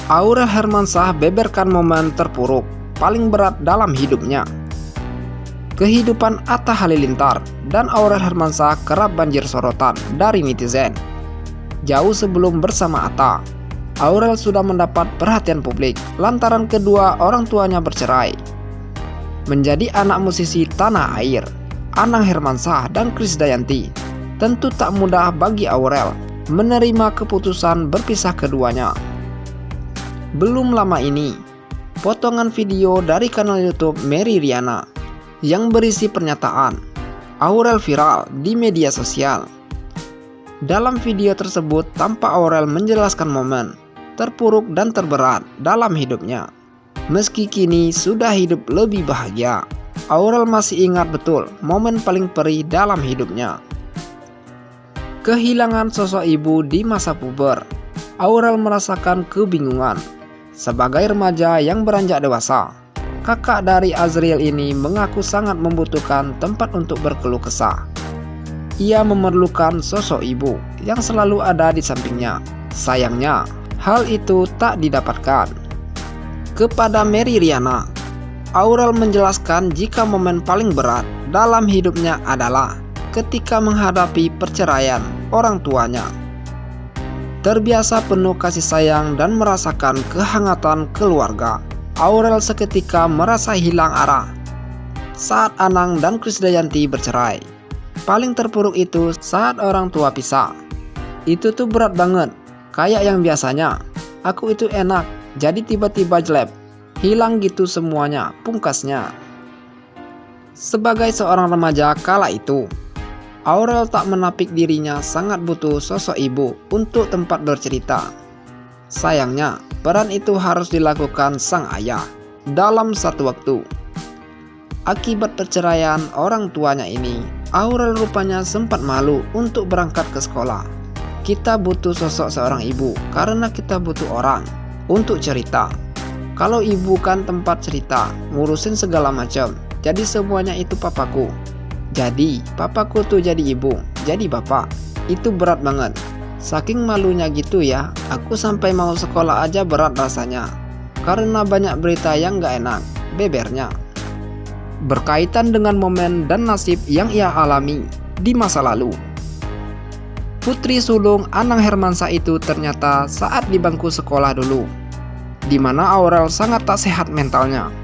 Aurel Hermansyah beberkan momen terpuruk paling berat dalam hidupnya. Kehidupan Atta Halilintar dan Aurel Hermansyah kerap banjir sorotan dari netizen. Jauh sebelum bersama Atta, Aurel sudah mendapat perhatian publik lantaran kedua orang tuanya bercerai. Menjadi anak musisi tanah air, Anang Hermansyah dan Krisdayanti, tentu tak mudah bagi Aurel menerima keputusan berpisah keduanya. Belum lama ini, potongan video dari kanal YouTube Mary Riana yang berisi pernyataan Aurel viral di media sosial. Dalam video tersebut tampak Aurel menjelaskan momen terpuruk dan terberat dalam hidupnya. Meski kini sudah hidup lebih bahagia, Aurel masih ingat betul momen paling perih dalam hidupnya. Kehilangan sosok ibu di masa puber, Aurel merasakan kebingungan. Sebagai remaja yang beranjak dewasa, kakak dari Azriel ini mengaku sangat membutuhkan tempat untuk berkeluh kesah. Ia memerlukan sosok ibu yang selalu ada di sampingnya. Sayangnya, hal itu tak didapatkan. Kepada Mary Riana, Aurel menjelaskan jika momen paling berat dalam hidupnya adalah ketika menghadapi perceraian orang tuanya. Terbiasa penuh kasih sayang dan merasakan kehangatan keluarga, Aurel seketika merasa hilang arah saat Anang dan Krisdayanti bercerai. Paling terpuruk itu saat orang tua pisah. Itu tuh berat banget, kayak yang biasanya aku itu enak, jadi tiba-tiba jelek, hilang gitu semuanya, pungkasnya. Sebagai seorang remaja kala itu, Aurel tak menapik dirinya sangat butuh sosok ibu untuk tempat bercerita. Sayangnya, peran itu harus dilakukan sang ayah dalam satu waktu. Akibat perceraian orang tuanya ini, Aurel rupanya sempat malu untuk berangkat ke sekolah. Kita butuh sosok seorang ibu karena kita butuh orang untuk cerita. Kalau ibu kan tempat cerita, ngurusin segala macam, jadi semuanya itu papaku. Jadi papaku tuh jadi ibu, jadi bapak. Itu berat banget. Saking malunya gitu ya, aku sampai mau sekolah aja berat rasanya. Karena banyak berita yang gak enak, bebernya. Berkaitan dengan momen dan nasib yang ia alami di masa lalu. Putri sulung Anang Hermansyah itu ternyata saat di bangku sekolah dulu, di mana Aurel sangat tak sehat mentalnya,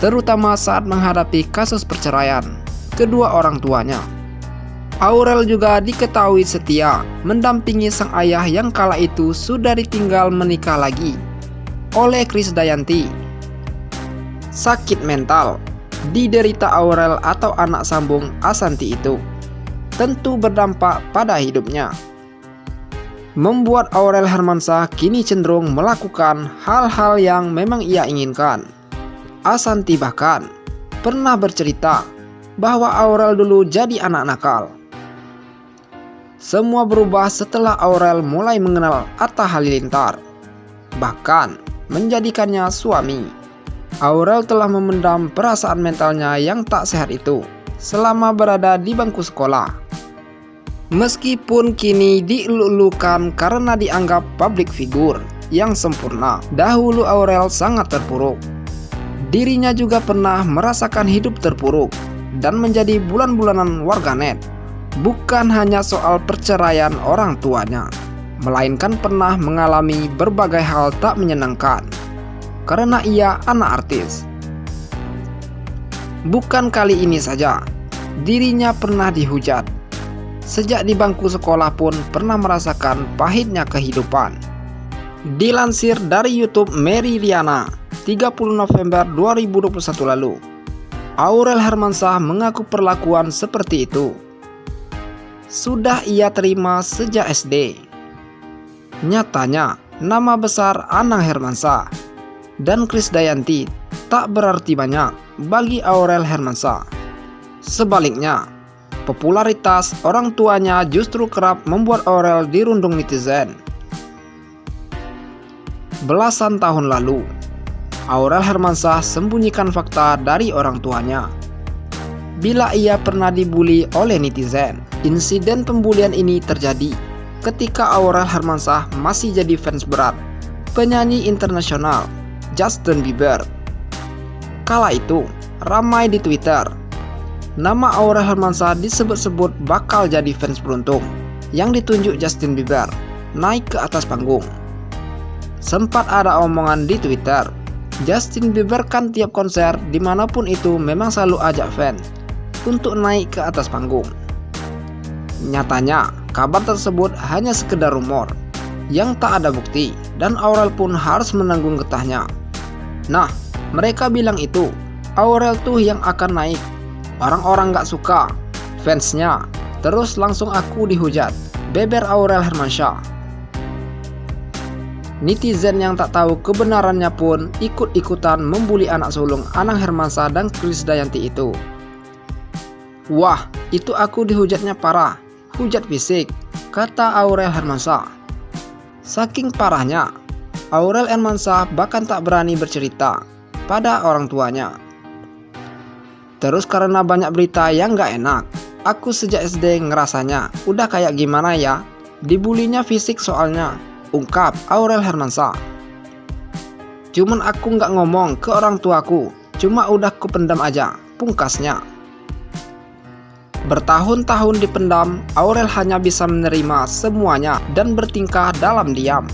terutama saat menghadapi kasus perceraian kedua orang tuanya. Aurel juga diketahui setia mendampingi sang ayah yang kala itu sudah ditinggal menikah lagi oleh Krisdayanti. Sakit mental diderita Aurel atau anak sambung Ashanty itu tentu berdampak pada hidupnya, membuat Aurel Hermansyah kini cenderung melakukan hal-hal yang memang ia inginkan. Ashanty bahkan pernah bercerita bahwa Aurel dulu jadi anak nakal. Semua berubah setelah Aurel mulai mengenal Atta Halilintar, bahkan menjadikannya suami. Aurel telah memendam perasaan mentalnya yang tak sehat itu selama berada di bangku sekolah. Meskipun kini dielulukan karena dianggap public figure yang sempurna, dahulu Aurel sangat terpuruk. Dirinya juga pernah merasakan hidup terpuruk dan menjadi bulan-bulanan warganet. Bukan hanya soal perceraian orang tuanya, melainkan pernah mengalami berbagai hal tak menyenangkan karena ia anak artis. Bukan kali ini saja, dirinya pernah dihujat. Sejak di bangku sekolah pun pernah merasakan pahitnya kehidupan. Dilansir dari YouTube Mary Riana 30 November 2021 lalu, Aurel Hermansyah mengaku perlakuan seperti itu sudah ia terima sejak SD. Nyatanya, nama besar Anang Hermansyah dan Krisdayanti tak berarti banyak bagi Aurel Hermansyah. Sebaliknya, popularitas orang tuanya justru kerap membuat Aurel dirundung netizen. Belasan tahun lalu, Aurel Hermansyah sembunyikan fakta dari orang tuanya bila ia pernah dibully oleh netizen. Insiden pembulian ini terjadi ketika Aurel Hermansyah masih jadi fans berat penyanyi internasional Justin Bieber. Kala itu, ramai di Twitter. Nama Aurel Hermansyah disebut-sebut bakal jadi fans beruntung yang ditunjuk Justin Bieber naik ke atas panggung. Sempat ada omongan di Twitter, Justin Bieber kan tiap konser dimanapun itu memang selalu ajak fans untuk naik ke atas panggung. Nyatanya, kabar tersebut hanya sekedar rumor yang tak ada bukti dan Aurel pun harus menanggung getahnya. Nah, mereka bilang itu Aurel tuh yang akan naik. Orang-orang gak suka, fansnya, terus langsung aku dihujat, beber Aurel Hermansyah. Netizen yang tak tahu kebenarannya pun ikut-ikutan membuli anak sulung Anang Hermansyah dan Krisdayanti itu. Wah, itu aku dihujatnya parah, hujat fisik, kata Aurel Hermansyah. Saking parahnya, Aurel Hermansyah bahkan tak berani bercerita pada orang tuanya. Terus karena banyak berita yang gak enak, aku sejak SD ngerasanya udah kayak gimana ya, dibulinya fisik soalnya, ungkap Aurel Hermansyah. Cuman aku gak ngomong ke orang tuaku, cuma udah kupendam aja, pungkasnya. Bertahun-tahun dipendam, Aurel hanya bisa menerima semuanya dan bertingkah dalam diam.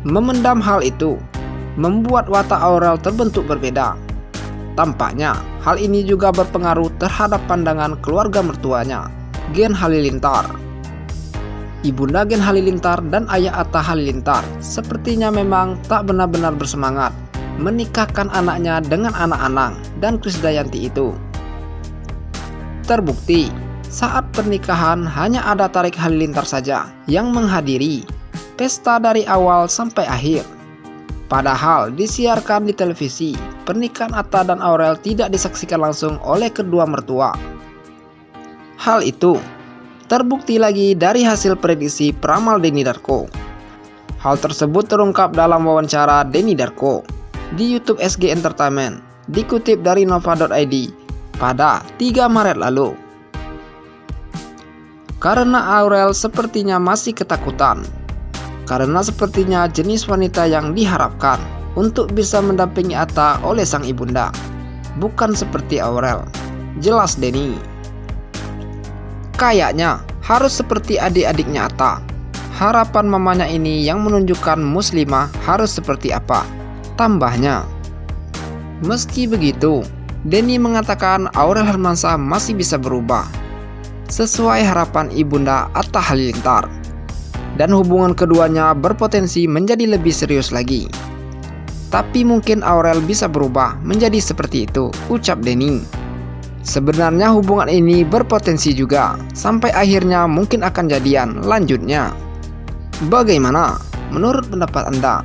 Memendam hal itu membuat watak Aurel terbentuk berbeda. Tampaknya hal ini juga berpengaruh terhadap pandangan keluarga mertuanya, Gen Halilintar. Ibunda Gen Halilintar dan ayah Atta Halilintar sepertinya memang tak benar-benar bersemangat menikahkan anaknya dengan anak Anang dan Krisdayanti itu. Terbukti, saat pernikahan hanya ada Tarik Halilintar saja yang menghadiri pesta dari awal sampai akhir. Padahal disiarkan di televisi, pernikahan Atta dan Aurel tidak disaksikan langsung oleh kedua mertua. Hal itu terbukti lagi dari hasil prediksi peramal Denny Darko. Hal tersebut terungkap dalam wawancara Denny Darko di YouTube SG Entertainment, dikutip dari nova.id pada 3 Maret lalu. Karena Aurel sepertinya masih ketakutan, karena sepertinya jenis wanita yang diharapkan untuk bisa mendampingi Atta oleh sang ibunda, bukan seperti Aurel, jelas Denny. Kayaknya harus seperti adik-adiknya Atta. Harapan mamanya ini yang menunjukkan muslimah harus seperti apa, tambahnya. Meski begitu, Denny mengatakan Aurel Hermansyah masih bisa berubah sesuai harapan ibunda Atta Halilintar, dan hubungan keduanya berpotensi menjadi lebih serius lagi. Tapi mungkin Aurel bisa berubah menjadi seperti itu, ucap Denny. Sebenarnya hubungan ini berpotensi juga sampai akhirnya mungkin akan jadian lanjutnya. Bagaimana menurut pendapat Anda?